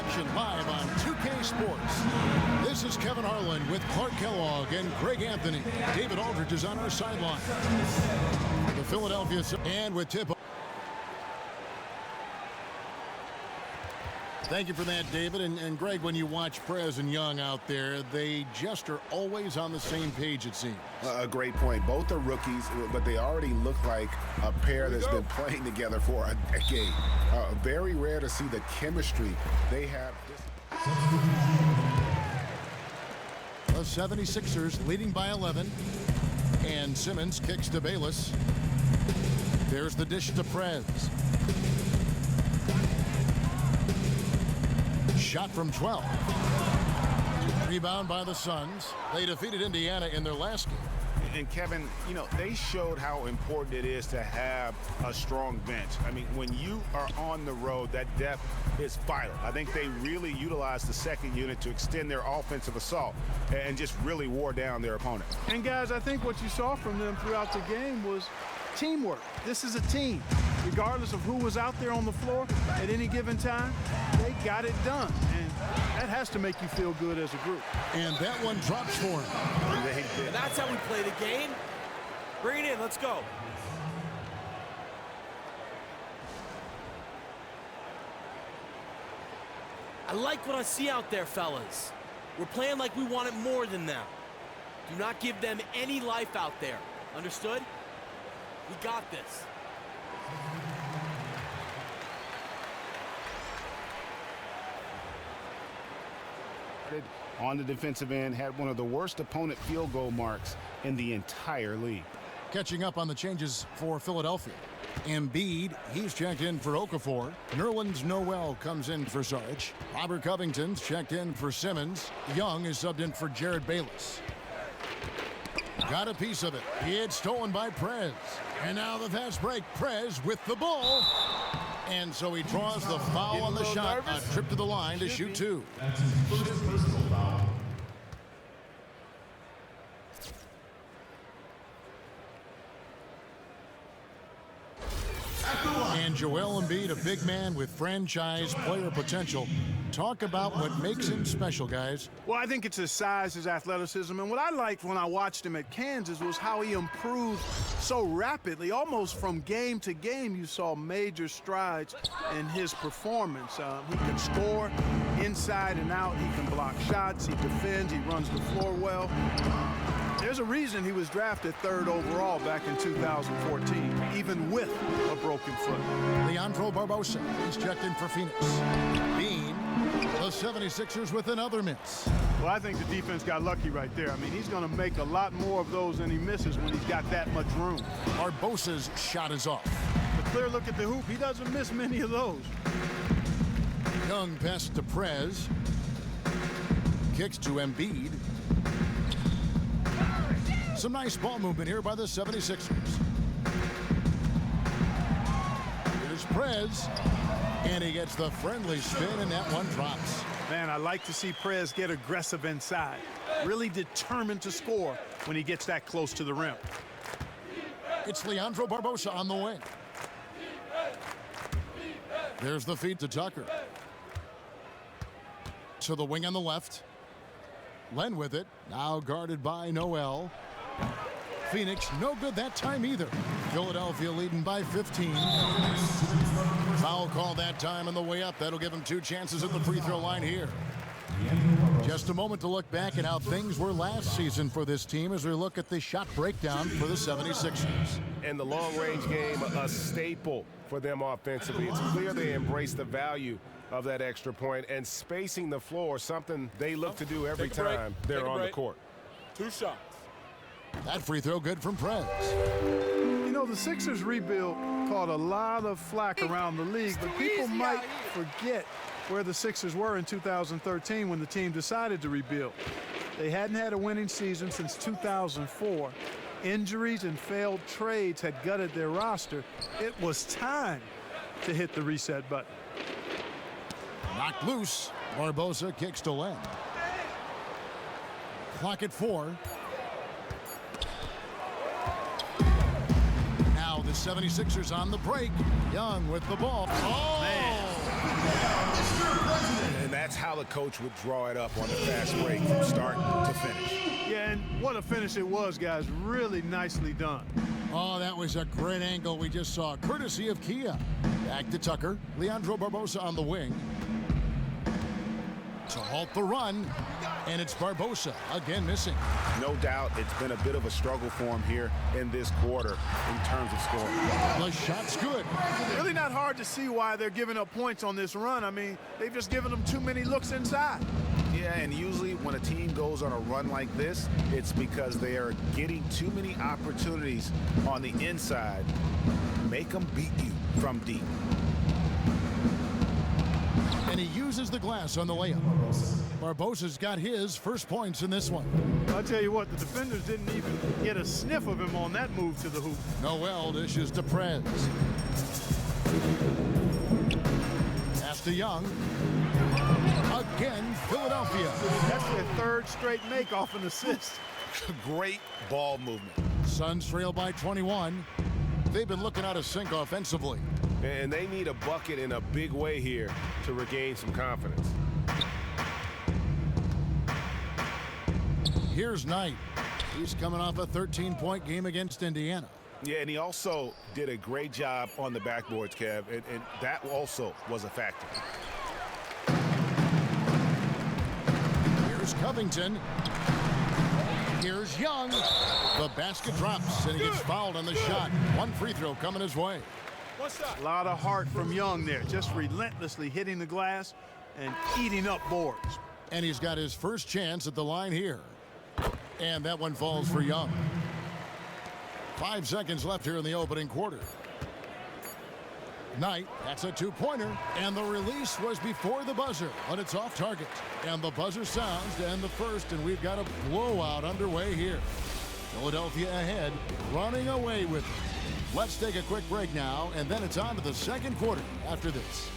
action live on 2K Sports. This is Kevin Harlan with Clark Kellogg and Greg Anthony. David Aldridge is on our sideline. The Philadelphia and with tip. Thank you for that, David. And Greg, when you watch Prez and Young out there, they just are always on the same page, it seems. A great point. Both are rookies, but they already look like a pair that's been playing together for a decade. Very rare to see the chemistry they have. The 76ers leading by 11. And Simmons kicks to Bayless. There's the dish to Prez. Shot from 12. Rebound by the Suns. They defeated Indiana in their last game. And Kevin, you know, they showed how important it is to have a strong bench. I mean, when you are on the road, that depth is vital. I think they really utilized the second unit to extend their offensive assault and just really wore down their opponent. And guys, I think what you saw from them throughout the game was teamwork. This is a team. Regardless of who was out there on the floor at any given time, they got it done. And that has to make you feel good as a group. And that one drops for him. And that's how we play the game. Bring it in. Let's go. I like what I see out there, fellas. We're playing like we want it more than them. Do not give them any life out there. Understood? We got this. On the defensive end, had one of the worst opponent field goal marks in the entire league. Catching up on the changes for Philadelphia. Embiid, he's checked in for Okafor. Nerlens Noel comes in for Sarge. Robert Covington's checked in for Simmons. Young is subbed in for Jared Bayless. Got a piece of it. It's stolen by Prez. And now the fast break. Prez with the ball. And so he draws the foul on the shot. A trip to the line to shoot two. That's his first personal foul. And Joel Embiid, a big man with franchise player potential. Talk about what makes him special, guys. Well, I think it's his size, his athleticism. And what I liked when I watched him at Kansas was how he improved so rapidly. Almost from game to game, you saw major strides in his performance. He can score inside and out. He can block shots. He defends. He runs the floor well. There's a reason he was drafted 3rd overall back in 2014, even with a broken foot. Leandro Barbosa, he's checked in for Phoenix. Bean, the 76ers with another miss. Well, I think the defense got lucky right there. I mean, he's going to make a lot more of those than he misses when he's got that much room. Barbosa's shot is off. A clear look at the hoop. He doesn't miss many of those. Young pass to Prez. Kicks to Embiid. Some nice ball movement here by the 76ers. Here's Prez, and he gets the friendly spin, and that one drops. Man, I like to see Prez get aggressive inside. Really determined to score when he gets that close to the rim. It's Leandro Barbosa on the wing. There's the feed to Tucker. To the wing on the left. Len with it, now guarded by Noel. Phoenix, no good that time either. Philadelphia leading by 15. Foul call that time on the way up. That'll give him 2 chances at the free throw line here. Just a moment to look back at how things were last season for this team as we look at the shot breakdown for the 76ers. And the long-range game, a staple for them offensively. It's clear they embrace the value of that extra point and spacing the floor, something they look to do every time they're on the court. 2 shots. That free throw good from Prez. You know, the Sixers rebuild caught a lot of flack around the league, but people might forget where the Sixers were in 2013 when the team decided to rebuild. They hadn't had a winning season since 2004. Injuries and failed trades had gutted their roster. It was time to hit the reset button. Knocked loose. Barbosa kicks to Len. Clock at 4. Now the 76ers on the break. Young with the ball. Oh! Man. And that's how the coach would draw it up on the fast break from start to finish. Yeah, and what a finish it was, guys. Really nicely done. Oh, that was a great angle we just saw, courtesy of Kia. Back to Tucker. Leandro Barbosa on the wing. To halt the run, and it's Barbosa again missing. No doubt it's been a bit of a struggle for him here in this quarter in terms of scoring. The shot's good. Really not hard to see why they're giving up points on this run. I mean, they've just given them too many looks inside. Yeah, and usually when a team goes on a run like this, it's because they are getting too many opportunities on the inside. Make them beat you from deep. And he uses the glass on the layup. Barbosa's got his first points in this one. I'll tell you what, the defenders didn't even get a sniff of him on that move to the hoop. Noel dishes to Prez. Pass to Young. Again, Philadelphia. That's their third straight make off an assist. Great ball movement. Suns trail by 21. They've been looking out of sync offensively. And they need a bucket in a big way here to regain some confidence. Here's Knight. He's coming off a 13-point game against Indiana. Yeah, and he also did a great job on the backboards, Kev, and that also was a factor. Here's Covington. Here's Young. The basket drops, and he gets fouled on the shot. One free throw coming his way. A lot of heart from Young there, just relentlessly hitting the glass and eating up boards. And he's got his first chance at the line here. And that one falls for Young. 5 seconds left here in the opening quarter. Knight, that's a two-pointer, and the release was before the buzzer, but it's off target. And the buzzer sounds to end the first, and we've got a blowout underway here. Philadelphia ahead, running away with it. Let's take a quick break now, and then it's on to the second quarter after this.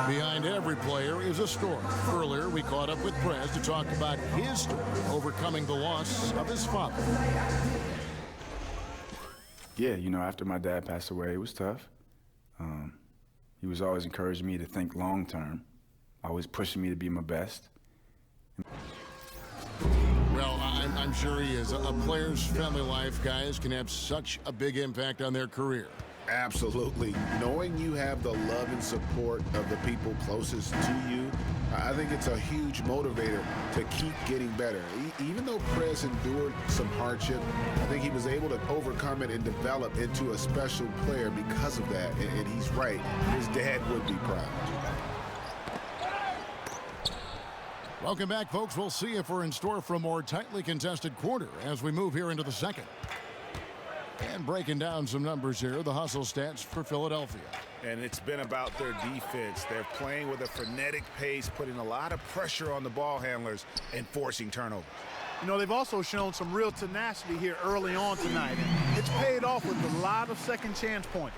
Behind every player is a story. Earlier, we caught up with Prez to talk about his story, overcoming the loss of his father. Yeah, you know, after my dad passed away, it was tough. He was always encouraging me to think long term, always pushing me to be my best. Well, I'm sure he is. A player's family life, guys, can have such a big impact on their career. Absolutely. Knowing you have the love and support of the people closest to you, I think it's a huge motivator to keep getting better. Even though Prez endured some hardship, I think he was able to overcome it and develop into a special player because of that. And he's right. His dad would be proud. Welcome back, folks. We'll see if we're in store for a more tightly contested quarter as we move here into the second. And breaking down some numbers here, the hustle stats for Philadelphia. And it's been about their defense. They're playing with a frenetic pace, putting a lot of pressure on the ball handlers and forcing turnovers. You know, they've also shown some real tenacity here early on tonight. And it's paid off with a lot of second chance points.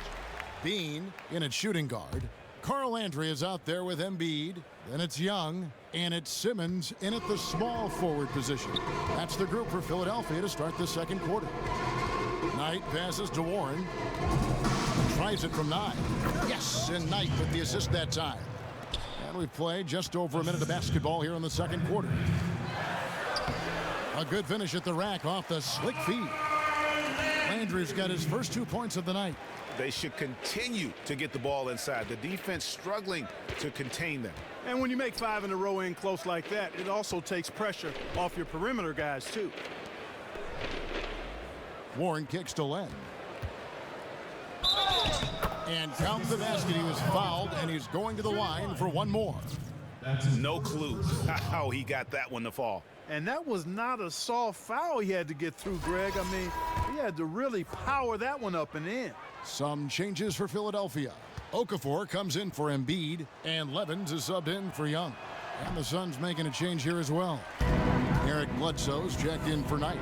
Bean in at shooting guard. Carl Landry is out there with Embiid. Then it's Young, and it's Simmons in at the small forward position. That's the group for Philadelphia to start the second quarter. Knight passes to Warren. Tries it from 9. Yes, and Knight with the assist that time. And we've played just over a minute of basketball here in the second quarter. A good finish at the rack off the slick feed. Landry's got his first 2 points of the night. They should continue to get the ball inside. The defense struggling to contain them. And when you make 5 in a row in close like that, it also takes pressure off your perimeter guys, too. Warren kicks to Len. And count the basket. He was fouled, and he's going to the line for one more. No clue how he got that one to fall. And that was not a soft foul he had to get through, Greg. I mean, he had to really power that one up and in. Some changes for Philadelphia. Okafor comes in for Embiid, and Levens is subbed in for Young. And the Suns making a change here as well. Eric Bledsoe's checked in for Knight.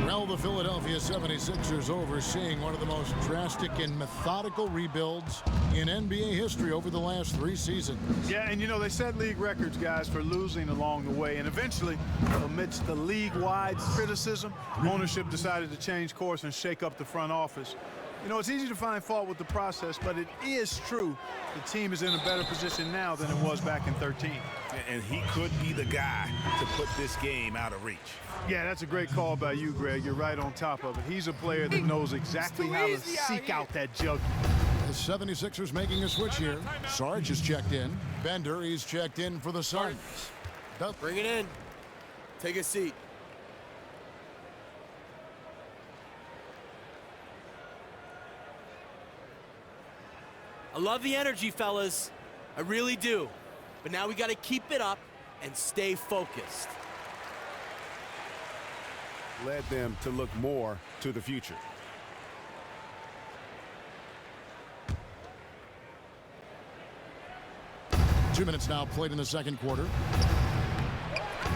Well, the Philadelphia 76ers overseeing one of the most drastic and methodical rebuilds in NBA history over the last 3 seasons. Yeah, and you know, they set league records, guys, for losing along the way. And eventually, amidst the league-wide criticism, ownership decided to change course and shake up the front office. You know, it's easy to find fault with the process, but it is true the team is in a better position now than it was back in 13. And he could be the guy to put this game out of reach. Yeah, that's a great call by you, Greg. You're right on top of it. He's a player that knows exactly how to seek out that juggle. The 76ers making a switch here. Sarge is checked in. Bender, he's checked in for the Suns. Bring it in. Take a seat. I love the energy, fellas. I really do. But now we got to keep it up and stay focused. Led them to look more to the future. Two minutes now played in the second quarter.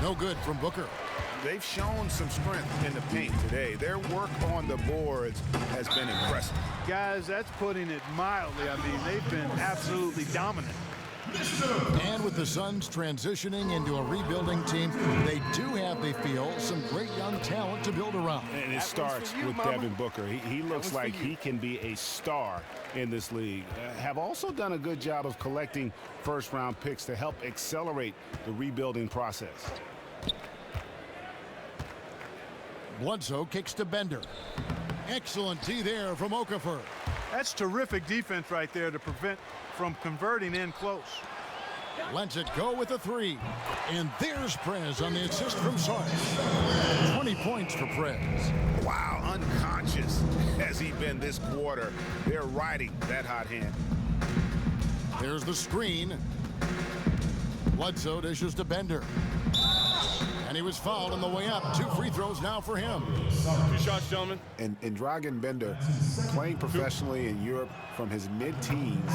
No good from Booker. They've shown some strength in the paint today. Their work on the boards has been impressive. Guys, that's putting it mildly. I mean, they've been absolutely dominant. And with the Suns transitioning into a rebuilding team, they do have, they feel, some great young talent to build around. And it starts with Devin Booker. He looks like he can be a star in this league. Have also done a good job of collecting first-round picks to help accelerate the rebuilding process. Bledsoe kicks to Bender. Excellent D there from Okafor. That's terrific defense right there to prevent from converting in close. Lets it go with a 3. And there's Prez on the assist from Sarge. 20 points for Prez. Wow, unconscious has he been this quarter. They're riding that hot hand. There's the screen. Bledsoe dishes to Bender. And he was fouled on the way up. 2 free throws now for him. 2 shots, gentlemen. And Dragan Bender, playing professionally in Europe from his mid-teens,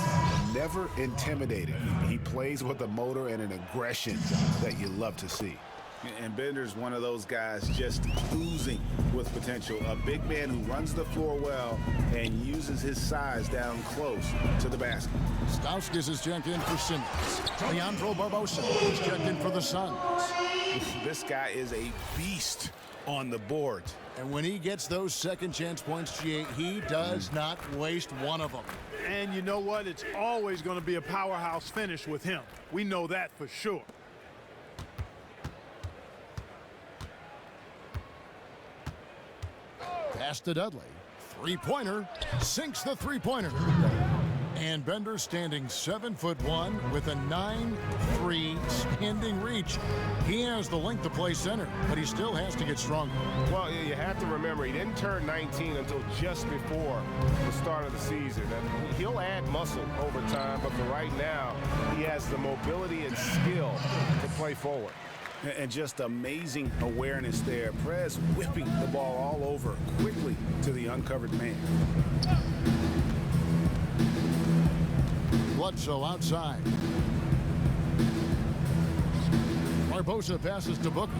never intimidated. He plays with a motor and an aggression that you love to see. And Bender's one of those guys just oozing with potential. A big man who runs the floor well and uses his size down close to the basket. Stauskas is checked in for Simmons. Leandro Barbosa is checked in for the Suns. This guy is a beast on the board. And when he gets those second chance points, G8, he does not waste one of them. And you know what? It's always going to be a powerhouse finish with him. We know that for sure. Pass to Dudley. Three-pointer. Sinks the three-pointer. And Bender standing 7'1" with a 9'3" standing reach. He has the length to play center, but he still has to get stronger. Well, you have to remember, he didn't turn 19 until just before the start of the season. And he'll add muscle over time, but for right now, he has the mobility and skill to play forward. And just amazing awareness there. Prez whipping the ball all over quickly to the uncovered man. Bledsoe outside. Barbosa passes to Booker.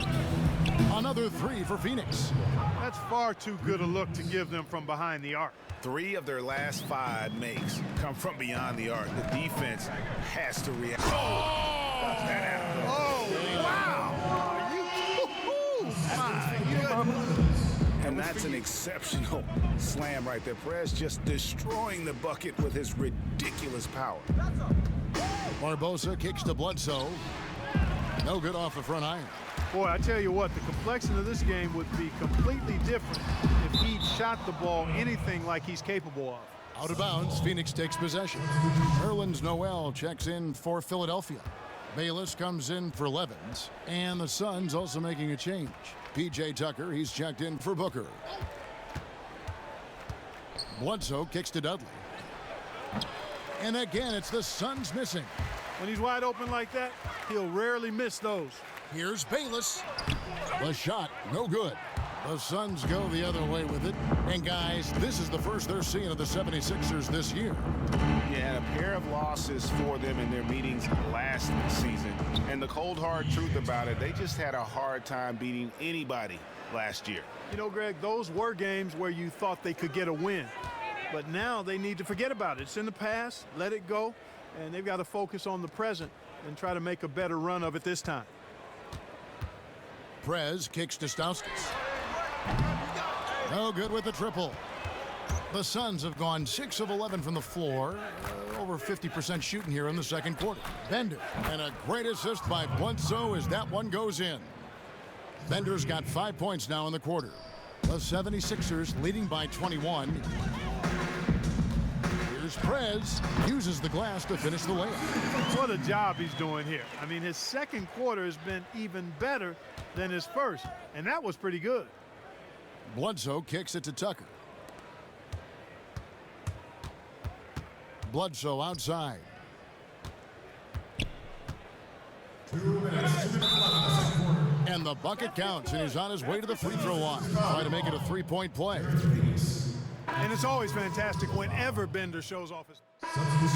Another 3 for Phoenix. That's far too good a look to give them from behind the arc. 3 of their last 5 makes come from beyond the arc. The defense has to react. And that's an exceptional slam right there. Prez just destroying the bucket with his ridiculous power. Barbosa kicks to Bledsoe. No good off the front iron. Boy, I tell you what, the complexion of this game would be completely different if he shot the ball anything like he's capable of. Out of bounds, Phoenix takes possession. Nerlens Noel checks in for Philadelphia. Bayless comes in for Levens. And the Suns also making a change. P.J. Tucker, he's checked in for Booker. Bledsoe kicks to Dudley. And again, it's the Suns missing. When he's wide open like that, he'll rarely miss those. Here's Bayless. The shot, no good. The Suns go the other way with it. And guys, this is the first they're seeing of the 76ers this year. Yeah, a pair of losses for them in their meetings last season. And the cold, hard truth about it, they just had a hard time beating anybody last year. You know, Greg, those were games where you thought they could get a win. But now they need to forget about it. It's in the past, let it go, and they've got to focus on the present and try to make a better run of it this time. Prez kicks to Stauskas. No good with the triple. The Suns have gone 6 of 11 from the floor, over 50% shooting here in the second quarter. Bender, and a great assist by Bledsoe as that one goes in. Bender's got 5 points now in the quarter. The 76ers leading by 21. Here's Prez, uses the glass to finish the layup. What a job he's doing here. I mean, his second quarter has been even better than his first, and that was pretty good. Bledsoe kicks it to Tucker. Bledsoe outside. 2 minutes left in the second quarter. And the bucket counts, and he's on his way to the free throw line. Try to make it a three-point play. And it's always fantastic whenever Bender shows off his...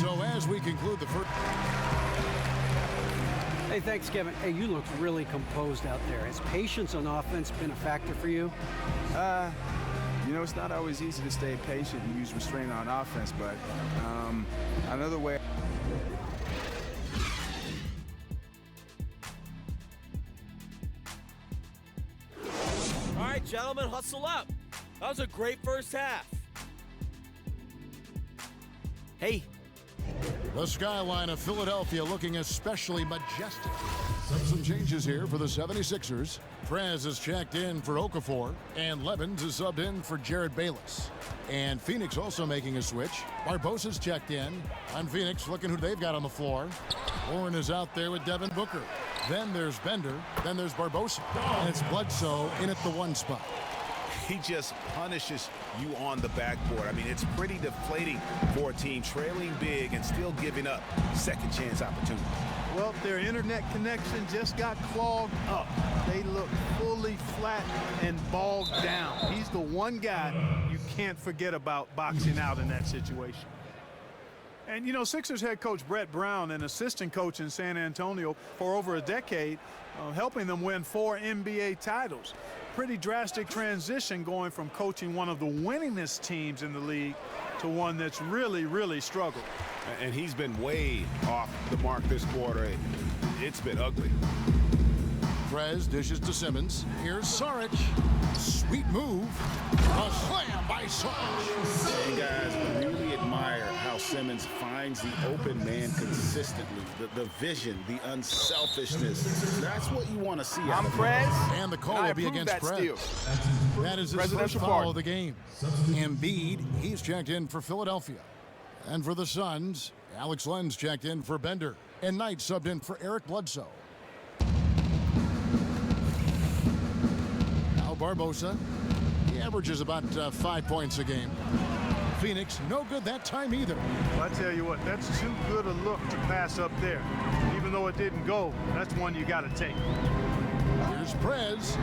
So as we conclude the first... Hey, thanks, Kevin. Hey, you look really composed out there. Has patience on offense been a factor for you? You know, it's not always easy to stay patient and use restraint on offense, but another way. All right, gentlemen, hustle up. That was a great first half. Hey. The skyline of Philadelphia looking especially majestic. Some changes here for the 76ers. Prez is checked in for Okafor, and Levens is subbed in for Jared Bayless. And Phoenix also making a switch. Barbosa's checked in. On Phoenix, looking who they've got on the floor. Warren is out there with Devin Booker. Then there's Bender. Then there's Barbosa. And it's Bledsoe in at the 1 spot. He just punishes you on the backboard. I mean, it's pretty deflating for a team trailing big and still giving up second chance opportunity. Well, their internet connection just got clogged up. They look fully flat and bogged down. He's the one guy you can't forget about boxing out in that situation. And, you know, Sixers head coach Brett Brown, an assistant coach in San Antonio for over a decade, helping them win 4 NBA titles. Pretty drastic transition going from coaching one of the winningest teams in the league to one that's really, really struggled. And he's been way off the mark this quarter. It's been ugly. Prez dishes to Simmons. Here's Saric. Sweet move. A slam by Saric. And guys, I really admire how Simmons finds the open man consistently. The vision, the unselfishness. That's what you want to see out of him. Prez. And the call will be against Prez. That is his first foul of the game. Embiid, he's checked in for Philadelphia. And for the Suns, Alex Len's checked in for Bender. And Knight subbed in for Eric Bledsoe. Now Barbosa. He averages about 5 points a game. Phoenix, no good that time either. Well, I tell you what, that's too good a look to pass up there. Even though it didn't go, that's one you got to take. Here's Prez.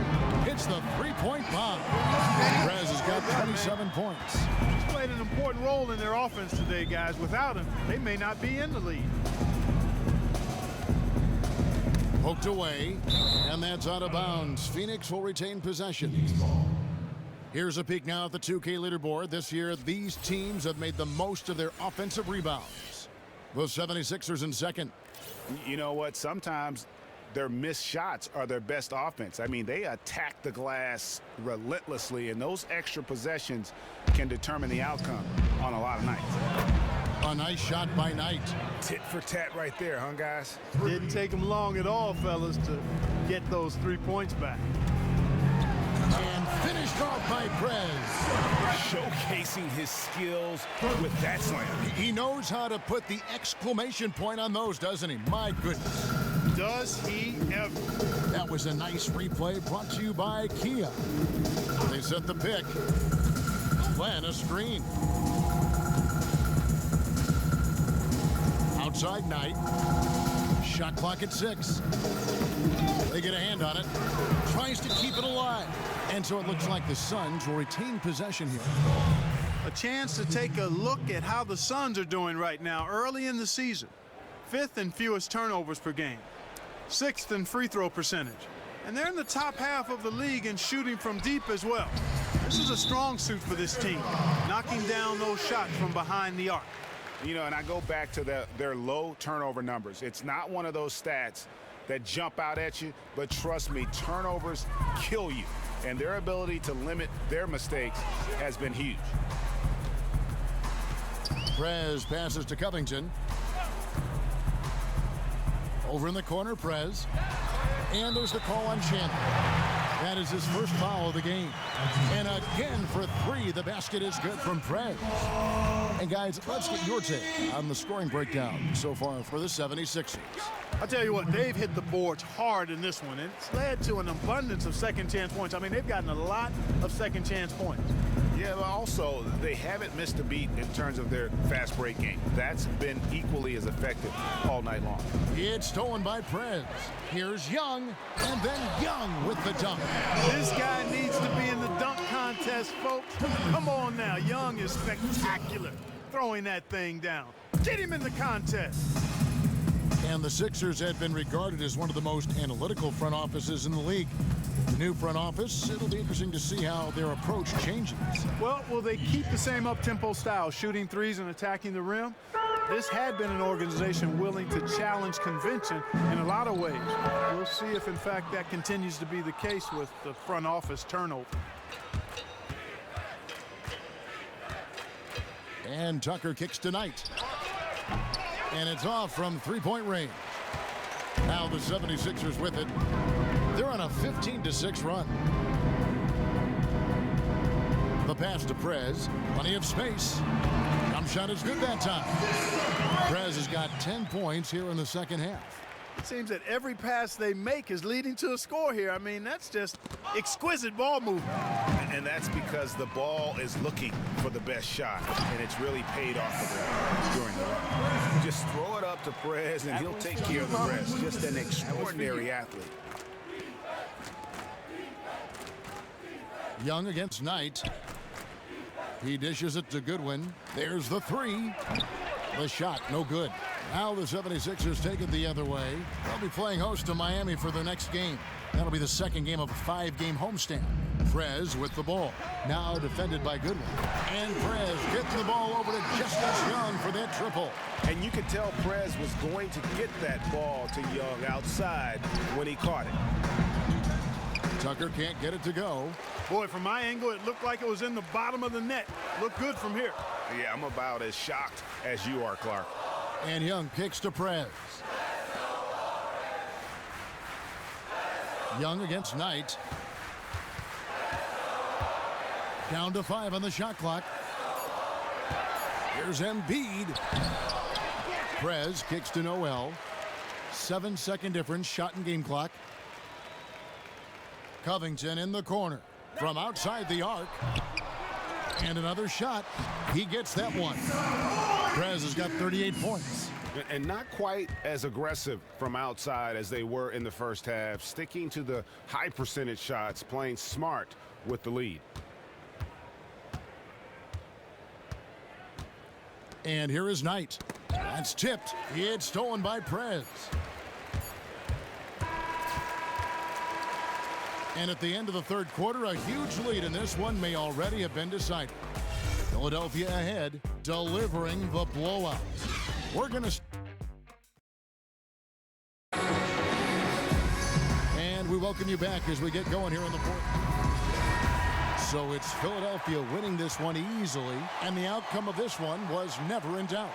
Hits the three-point bomb. Prez has got 27 points. He's played an important role in their offense today, guys. Without him, they may not be in the lead. Poked away, and that's out of bounds. Phoenix will retain possession. Here's a peek now at the 2K leaderboard. This year, these teams have made the most of their offensive rebounds. The 76ers in second. You know what? Sometimes their missed shots are their best offense. I mean, they attack the glass relentlessly, and those extra possessions can determine the outcome on a lot of nights. A nice shot by Knight. Tit for tat right there, huh, guys? Didn't take them long at all, fellas, to get those 3 points back. And finished off by Prez. Showcasing his skills with that slam. He knows how to put the exclamation point on those, doesn't he? My goodness. Does he ever? That was a nice replay brought to you by Kia. They set the pick. Plan a screen. Outside Knight. Shot clock at 6. They get a hand on it. Tries to keep it alive. And so it looks like the Suns will retain possession here. A chance to take a look at how the Suns are doing right now early in the season. 5th in fewest turnovers per game. 6th in free throw percentage. And they're in the top half of the league in shooting from deep as well. This is a strong suit for this team, knocking down those shots from behind the arc. You know, and I go back to their low turnover numbers. It's not one of those stats that jump out at you, but trust me, turnovers kill you. And their ability to limit their mistakes has been huge. Prez passes to Covington. Over in the corner, Prez. And there's the call on Chandler. That is his first foul of the game. And again for 3, the basket is good from Prez. And guys, let's get your take on the scoring breakdown so far for the 76ers. I'll tell you what, they've hit the boards hard in this one. It's led to an abundance of second chance points. I mean, they've gotten a lot of second chance points. Yeah, but also, they haven't missed a beat in terms of their fast break game. That's been equally as effective all night long. It's stolen by Prez. Here's Young, and then Young with the dunk. This guy needs to be in the dunk contest, folks. Come on now, Young is spectacular throwing that thing down. Get him in the contest. And the Sixers had been regarded as one of the most analytical front offices in the league. The new front office, it'll be interesting to see how their approach changes. Well, will they keep the same up-tempo style, shooting threes and attacking the rim? This had been an organization willing to challenge convention in a lot of ways. We'll see if, in fact, that continues to be the case with the front office turnover. And Tucker kicks tonight. And it's off from three-point range. Now the 76ers with it. They're on a 15-6 run. The pass to Prez. Plenty of space. Jump shot is good that time. Prez has got 10 points here in the second half. It seems that every pass they make is leading to a score here. I mean, that's just exquisite ball movement. And that's because the ball is looking for the best shot, and it's really paid off for them during the run. Just throw it up to Prez, and he'll take care of the rest. Just an extraordinary athlete. Young against Knight. He dishes it to Goodwin. There's the 3. The shot, no good. Now the 76ers take it the other way. They'll be playing host to Miami for their next game. That'll be the second game of a 5-game homestand. Prez with the ball. Now defended by Goodwin. And Prez getting the ball over to Justice Young for that triple. And you could tell Prez was going to get that ball to Young outside when he caught it. Tucker can't get it to go. Boy, from my angle, it looked like it was in the bottom of the net. Looked good from here. Yeah, I'm about as shocked as you are, Clark. And Young kicks to Prez. Young against Knight. Down to 5 on the shot clock. Here's Embiid. Prez kicks to Noel. 7-second difference, shot and game clock. Covington in the corner from outside the arc. And another shot. He gets that one. Prez has got 38 points. And not quite as aggressive from outside as they were in the first half, sticking to the high percentage shots, playing smart with the lead. And here is Knight. That's tipped. It's stolen by Prez. And at the end of the third quarter, a huge lead in this one may already have been decided. Philadelphia ahead, delivering the blowout. We're going to... And we welcome you back as we get going here in the fourth. So it's Philadelphia winning this one easily, and the outcome of this one was never in doubt.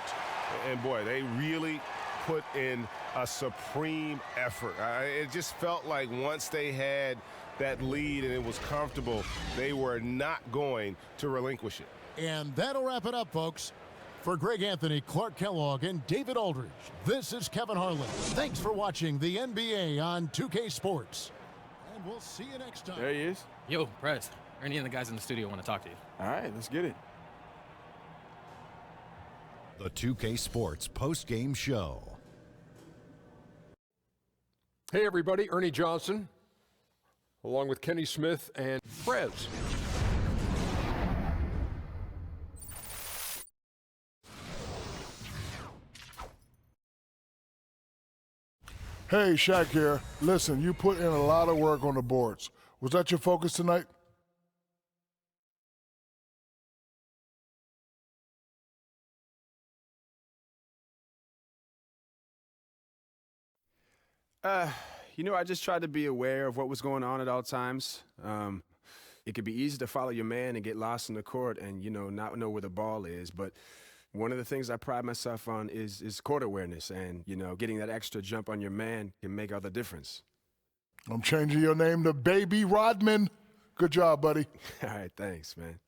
And boy, they really put in a supreme effort. It just felt like once they had that lead and it was comfortable, they were not going to relinquish it. And that'll wrap it up, folks. For Greg Anthony, Clark Kellogg, and David Aldridge, this is Kevin Harlan. Thanks for watching the NBA on 2K Sports. And we'll see you next time. There he is. Yo, Prez. Ernie and the guys in the studio want to talk to you. All right, let's get it. The 2K Sports post-game show. Hey, everybody. Ernie Johnson. along with Kenny Smith and Prez. Hey, Shaq here. Listen, you put in a lot of work on the boards. Was that your focus tonight? You know, I just tried to be aware of what was going on at all times. It could be easy to follow your man and get lost in the court and, you know, not know where the ball is. But one of the things I pride myself on is court awareness. And, you know, getting that extra jump on your man can make all the difference. I'm changing your name to Baby Rodman. Good job, buddy. All right, thanks, man.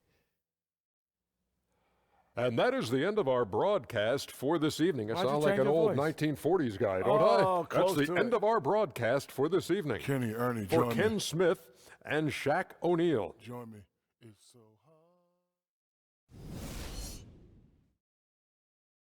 And that is the end of our broadcast for this evening. I Why'd you sound like change an your old voice? 1940s guy, don't Oh, I? close That's the to end it. of our broadcast for this evening. Kenny, Ernie, For join Ken me. Smith and Shaq O'Neal. Join me. It's so...